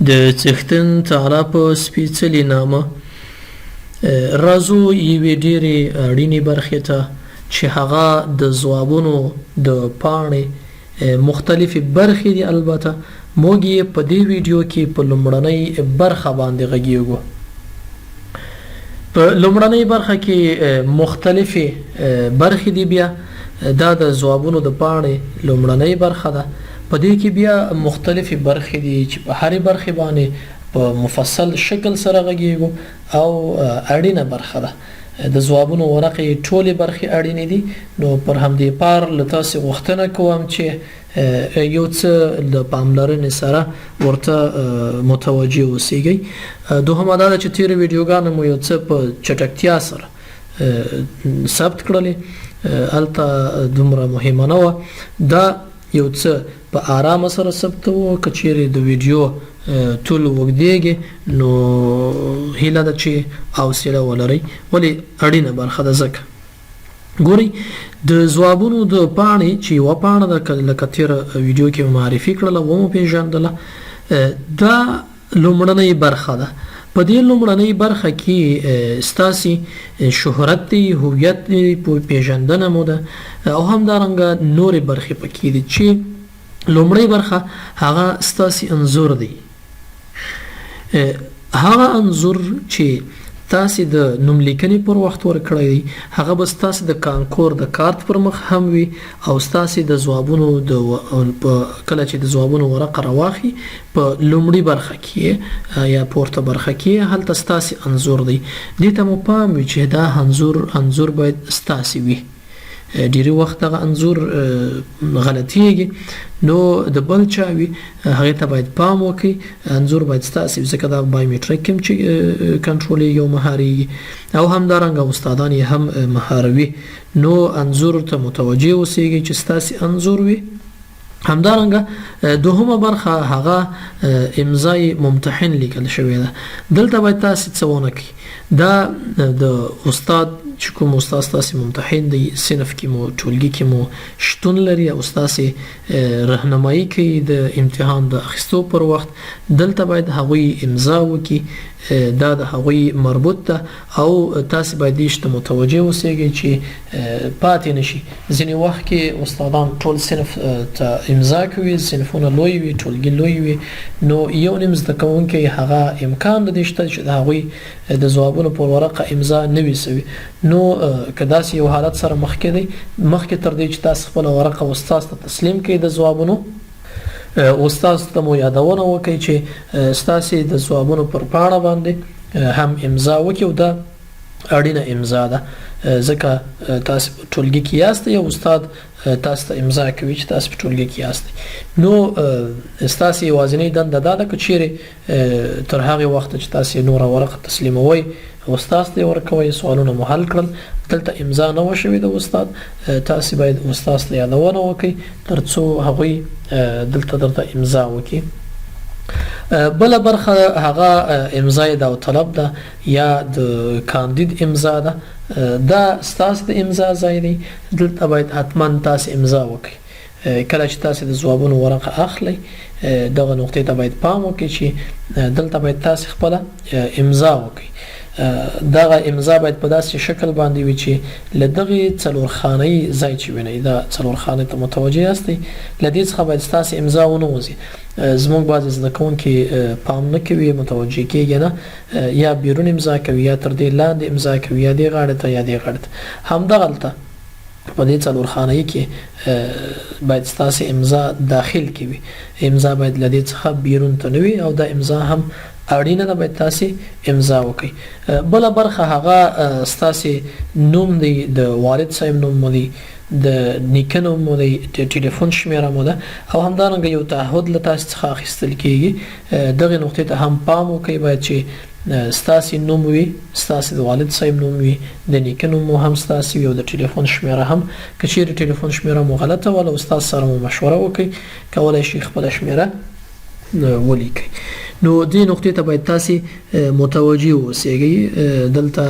د څښتن تعالی په سپېڅلي نامه راځو یوې ډېرې اړینې برخې ته چې هغه د ځوابونو د پاڼې مختلفې برخې دي. البته موږ یې په دې ویډیو کې په لومړنۍ برخه باندې غږیږو. په لومړنۍ برخه کې مختلفې برخې دي. بیا دا د ځوابونو د پاڼې لومړنۍ برخه ده. په دې کې بیا مختلفې برخې دي چې په هرې برخې باندې په مفصل شکل سره غږیږو او اړینه برخه ده. د ځوابونو ورقې ټولې برخې اړینې دي. نو پر همدې پار له تاسې غوښتنه کوم چې یو څه د پاملرنې سره ورته متوجه اوسئ. دوهمه دا ده چې تېرې ویډیوګانې مو یو څه په چټکتیا سره ثبت کړلې، هلته دومره مهمه نه وه. دا یو څه په آرامه سره ثبتوو. که چیرې د ویډیو ټول اوږدیږي نو هیله ده چې حوصله ولرئ، ولې اړینه برخه ده. ځکه ګورئ د ځوابونو د پاڼې چې یوه پاڼه ده، لکه تېره ویډیو کې معرفي کړله ومو پېژندله، دا لومړنۍ برخه ده. په دې لومړنۍ برخه کې ستاسې شهرت دی، هویت دی، پېژندنه مو ده او همدارنګه نورې برخې پکې دي چې لومړۍ برخه هغه ستاسې انځور دی. هغه انځور چې تاسې د نوم لیکنې پر وخت ورکړی دی هغه به ستاسې د کانکور د کارت پر مخ هم وي او ستاسې د ځوابونو کله چې د ځوابونو ورقه راواخلي په لومړۍ برخه کې یا پورته برخه کې هلته ستاسې انځور دی. دې ته مو پام وي چې دا انځور باید ستاسې وي. ډېری وخت دغه انځور غلطیږي، نو د بل چا وي هغې ته باید پام وکړئ. انځور باید ستاسې وي ځکه دا بایومیټریک هم چې کنټرولېږي او مهاریږي او همدارنګه استادان یې هم مهاروي. نو انځور ته متوجه اوسئ چې ستاسې انځور وي. همدارنګه دوهمه برخه هغه امضای ممتحن لیکل شوې ده. دلته باید تاسې څه ونه کړئ، دا د استاد چې کوم استاد ستاسې ممتحن دی صنف کې مو ټولګي کې مو شتون لري او ستاسې رهنمایي کوي د امتحان د اخیستو پر وخت، دلته باید هغوی امضا وکړي. دا د هغوی مربوط ده او تاسې باید دې ته متوجه اوسئ چې پاتې نشي. ځینې وخت کې استادان ټول صنف ته امضا کوي، صنفونه لوی وي، ټولګي لوی وي، نو یو نیم زده کوونکی هغه امکان د دې شته چې د هغوی د ځوابونو پر ورقه امضا نه وي سوي. نو که داسې یو حالت سره مخکې دی، مخکې تر دې چې تاسو خپله ورقه استاد ته تسلیم کړئ د ځوابونو، استاد ته مو یادونه وکړئ چې ستاسې د ځوابونو پر پاڼه باندې هم امضا وکړي او دا اړینه امضا ده ځکه تاسو په ټولګي کې یاست او استاد تاسو ته امضا کوي چې تاسو په ټولګي کې یاست. نو ستاسې یوازینۍ دنده دا ده که چیرې تر هغې وخته چې تاسې نوره ورقه تسلیموئ استاد ته ورکوئ، سوالونه مو حل کړل، دلته امضا نه وه شوې د استاد، تاسې باید استاد ته یادونه وکړئ تر څو هغوی دلته درته امضا وکړي. بله برخه هغه امضای داوطلب ده یا د کاندید امضا ده. دا ستاسې د امضا ځای دی، دلته باید حتما تاسې امضا وکړئ. کله چې تاسې د ځوابونو ورقه اخلئ دغه نقطې ته باید پام وکړئ چې دلته باید تاسې خپله امضا وکړئ. دغه امضا باید په داسې شکل باندې وي چې له دغې څلورخانه‌یي ځای چې وینئ، دا څلورخانې ته متوجه یاستئ، له دې څخه باید ستاسې امضا ونه وځي. زموږ بعضې زده کوونکي پام نه کوي، متوجه کېږي نه، یا بیرون امضا کوي یا تر دې لاندې امضا کوي یا دې غاړې ته یا دې غاړې ته. همدغلته په دې څلورخانه‌یي کې باید ستاسې امضا داخل کې وي. امضا باید له دې څخه بیرون ته نه وي او دا امضا هم اړینه ده، باید تاسې امضا وکړئ. بله برخه هغه ستاسې نوم دی، د والد صاحب نوم مو دی، د نیکه نوم مو دی، ټلیفون شمیره مو ده او همدارنګه یو تعهد له تاسې څخه اخیستل کېږي. دغې نقطې ته هم پام وکړئ، باید چې ستاسې نوم وي، ستاسې د والد صاحب نوم وي، د نیکه نوم مو هم ستاسې وي او د ټلیفون شمیره هم. که چیرې ټلیفون شمیره مو غلطه وه له استاد سره مو مشوره وکړئ، کولی شئ خپله شمیره ولیکئ. نو دې نقطې ته باید تاسې متوجه اوسئ. دلته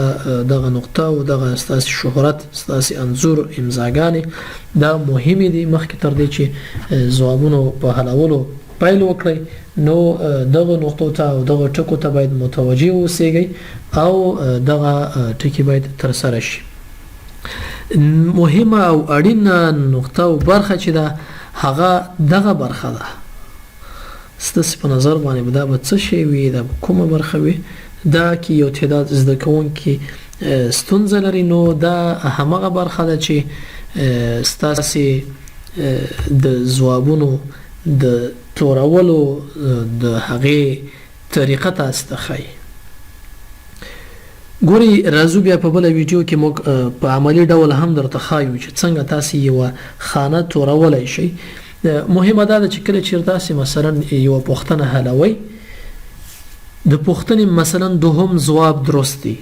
دغه نقطه او دغه ستاسې شهرت، ستاسې انځور، امضاګانې دا مهمې دي مخکې تر دې چې ځوابونو په حلولو پیل وکړئ نو دغه نقطو ته او دغه ټکو ته باید متوجه اوسئ او دغه ټکی باید تر سره شي. مهمه او اړینه نقطه او برخه چې دا هغه دغه برخه ده. ستاسو په نظر باندې دا به څه شی وي، دا کومه برخه وي؟ دا کې یو تعداد زده کوونکي ستونزه لري نو دا همغه برخه ده چې ستاسو د ځوابونو د تورولو د هغې طریقه تاسو ته ښایي. ګوري راځو بیا په بله ویډیو کې موږ په عملي ډول هم درته ښایو چې څنګه تاسو یوه خانه تورولی شئ. مهمه دا ده چې کله چېرې تاسې مثلا یوه پوښتنه حلوئ، د پوښتنې مثلا دوهم ځواب درست دی،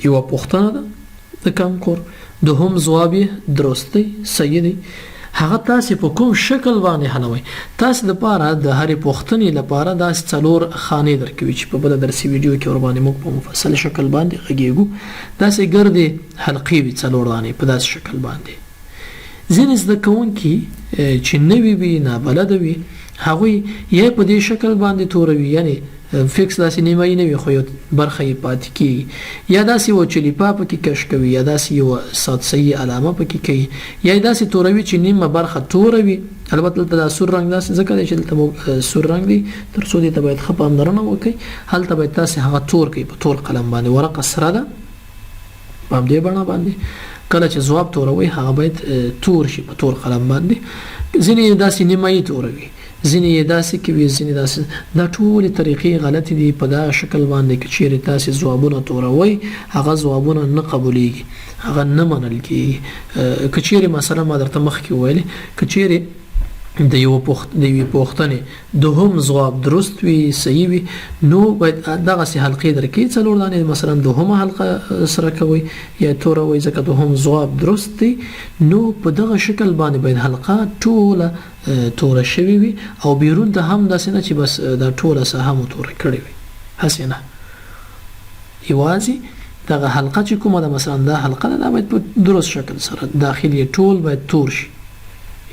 یوه پوښتنه ده د کانکور دوهم ځواب یې درست دی، صحیح دی، هغه تاسې په کوم شکل باندې حلوئ. تاسې دپاره د هرې پوښتنې لپاره داسې 4 خانې درکوي چې په بله درسي ویډیو کې ورباندې موږ په مفصل شکل باندې غږیږو. داسې ګردې حلقې وي 4 دانې په داسې شکل باندې. ځینې زده کوونکي چې نوي وي، نابلده وي، هغوی یا په دې شکل باندې توروي، یعنی فکس داسې نیمایي نه وي خو یو برخه یې پاتې کېږي، یا داسې یوه چلیپا پکې کش کوي، یا داسې یوه سادسهي علامه پکې کوي، یا یې داسې توروي چې نیمه برخه توره وي. البته دلته دا سور رنګ داسې ځکه دی چې دلته سور رنګ دی، تر څو دې ته باید ښه پاملرنه وکړئ. هلته باید تاسې هغه تور کړئ په تور قلم باندې، ورقه سره ده په همدې بڼه باندې. کله چې ځواب توروئ هغه باید تور شي په تور قلم باندې. ځینې یې داسې نیمایي توروي، ځینې یې داسې کوي، ځینې داسې. دا ټولې طریقې غلطې دي. په دا شکل باندې که چیرې تاسې ځوابونه توروئ هغه ځوابونه نه قبولیږي، هغه نه منل کېږي. که چیرې مثلا ما درته مخکې وویلې که چیرې د یوې پوښتنې دوهم ځواب درست وي، صحیح وي، نو باید دغسې حلقې درکړي 4 دانې، مثلا دوهمه حلقه سره کوئ یا توروئ ځکه دوهم ځواب درست دی. نو په دغه شکل باندې باید حلقه ټوله توره شوې وي او بیرون ته هم داسې نه چې بس دا ټوله ساحه مو توره کړې وي، هسې نه. یوازې دغه حلقه چې کومه ده مثلا دا حلقه ده، دا باید په درست شکل سره داخل یې ټول باید تور شي.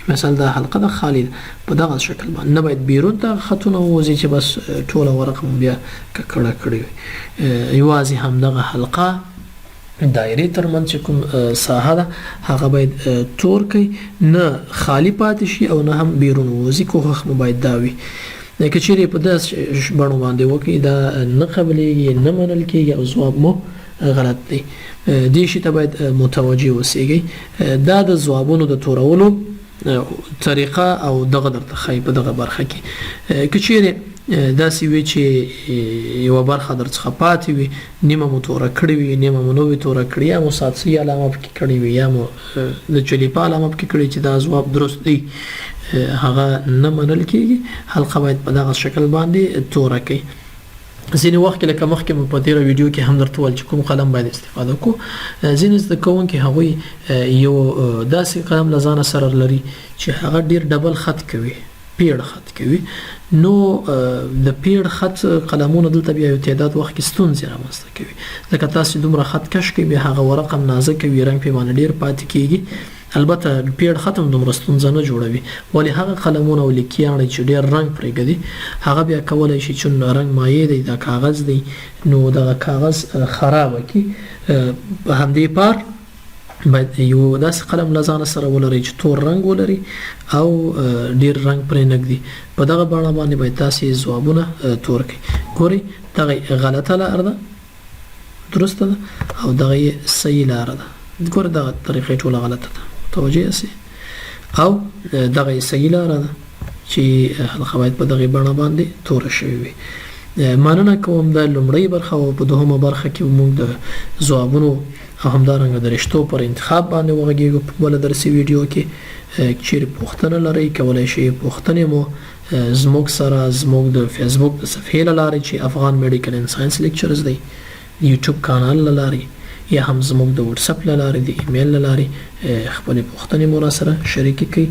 مثلا دا حلقه ده خالی ده، په دغه شکل باندې نه باید بیرون ته خطونه ووځي چې بس ټوله ورقه مو بیا ککړه کړې وي. یوازې همدغه حلقه دایرې ترمنځ چې کوم ساحه ده هغه باید تور کړئ، نه خالی پاتې شي او نه هم بیرون ووځي. کوښښ مو باید دا وي. که چیرې په داسې بڼو باندې وکړئ دا نه قبلیږي، نه منل کېږي او ځواب مو غلط دی. دې شي ته باید متوجه اوسئ. دا د ځوابونو د تورولو طریقه او دغه درته ښایي په دغه برخه کې. که چیرې داسې وي چې یوه برخه درڅخه پاتې وي، نیمه مو توره کړې وي، نیمه مو نه وي توره کړې، یا مو سادسهي علامه پکې کړې وي، یا مو د چلیپا علامه پکې کړې چې دا ځواب درست دی، هغه نه منل کېږي. حلقه باید په دغه شکل باندې توره کړئ. ځینې وخت کې لکه مخکې مو په تېره ویډیو کې هم درته وویل چې کوم قلم باید استفاده کړو. ځینې زده کوونکي هغوی یو داسې قلم له ځانه سره لري چې هغه ډېر ډبل خط کوي، پیړ خط کوي. نو د پیړ خط قلمونه دلته بیا یو تعداد وخت کې ستونزې رامنځته کوي، ځکه تاسې دومره خط کش کوي بیا هغه ورقه هم نازک وي، رنګ پې باندې ډېر پاتې کېږي. البته پیړ خط هم دومره ستونزه نه جوړوي، ولې هغه قلمونه او لیکیاڼې چې ډېر رنګ پرېږدي هغه بیا کولی شي چې رنګ مایع دی، دا کاغذ دی، نو دغه کاغذ خرابه کړي. په همدې پار باید یو داسې قلم له ځانه سره ولرئ چې تور رنګ ولري او ډېر رنګ پرې نه ږدي. په دغه بڼه باندې باید تاسې ځوابونه تور کړئ. ګورئ دغه غلطه لاره ده، درسته ده، او دغه یې صحیح لاره ده. ګوره دغه طریقې ټوله غلطه ده، متوجه یاستئ، او دغه یې صحیح لاره ده چې حلقه باید په دغې بڼه باندې توره شوې وي. مننه کوم دا لومړۍ برخه او په دوهمه برخه کې موږ د ځوابونو او همدارنګه د رشتو پر انتخاب باندې وغږیږو. په بله درسي ویډیو کې چیرې پوښتنه لرئ کولی شئ پوښتنې مو زموږ سره زموږ د فیسبوک د صفحې له لارې چې افغان میډیکل اینډ ساینس لیکچرز دی، یوټیوب کانال له لارې، یا هم زموږ د واتساپ له لارې، د ایمیل له لارې خپلې پوښتنې مو را سره شریکې کړئ.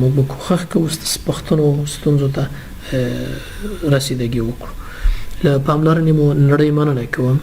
موږ به کوښښ کوو ستاسو پوښتنو ستونزو ته رسیدګي وکړو. له پاملرنې مو نړۍ مننه کوم.